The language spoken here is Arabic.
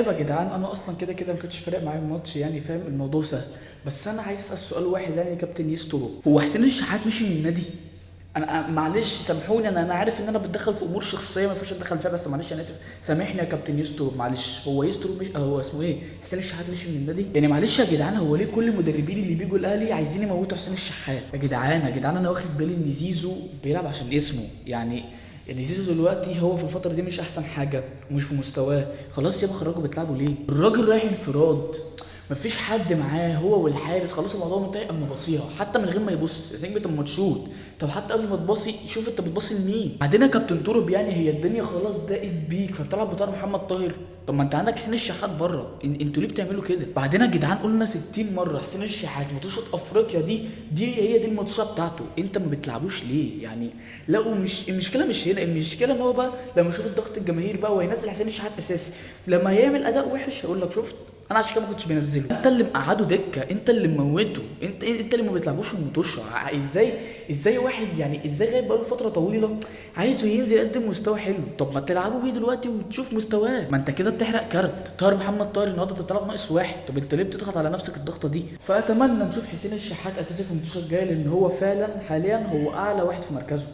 طيب يا جدعان، انا اصلا كده كده ما كانش فارق معايا الماتش، يعني فاهم الموضوع سهل. بس انا عايز اسال سؤال واحد يعني يا كابتن يسترو، هو حسين الشحات مشي من النادي؟ انا معلش سامحوني، انا عارف ان انا بتدخل في امور شخصيه ما ينفعش اتدخل فيها، بس معلش انا اسف. سامحني يا كابتن يسترو، معلش هو يسترو مش هو اسمه ايه، حسين الشحات مشي من النادي؟ يعني معلش يا جدعان، هو ليه كل المدربين اللي بيجوا الاهلي عايزين يموتوا حسين الشحات؟ يا جدعان يا جدعان، انا واخد بالي ان زيزو بيلعب عشان اسمه يعني زيزو دلوقتي هو في الفتره دي مش احسن حاجه ومش في مستواه. خلاص يابا، خرجوا بتلعبوا ليه؟ الراجل رايح انفراد، مفيش حد معاه، هو والحارس، خلاص الموضوع منتهي. اما باصيها حتى من غير ما يبص يا سيدي، طب ما تشوط. طب حتى قبل ما تباصي شوف انت بتباصي لمين. بعدين يا كابتن تورب، يعني هي الدنيا خلاص ضاقت بيك فبتلعب بطار محمد طاهر؟ طب ما انت عندك حسين الشحات بره، انتوا ليه بتعملوا كده؟ بعدين يا جدعان قلنا 60 مره حسين الشحات ماتشات افريقيا دي هي دي الماتشات بتاعته، انت ما بتلعبوش ليه يعني؟ لا، ومش المشكله مش هنا، المشكله ان هو بقى لما يشوف الضغط الجماهير بقى وينزل حسين الشحات اساسي. لما يعمل اداء وحش هيقول لك شفت، انا عشان كده ما كنتش بنزله. انت اللي مقعده دكه، انت اللي مموته، انت اللي ما بتلعبوش في المطوشه. ازاي واحد يعني ازاي غايب بقاله فتره طويله عايزه ينزل يقدم مستوى حلو؟ طب ما تلعبوا بيه دلوقتي وتشوف مستواه. ما انت كده بتحرق كارت طاهر محمد طاهر النهارده تطلع ناقص واحد. طب انت ليه بتضغط على نفسك الضغطه دي؟ فاتمنى نشوف حسين الشحات اساسي في الماتشات الجايه، لان هو فعلا حاليا هو اعلى واحد في مركزه.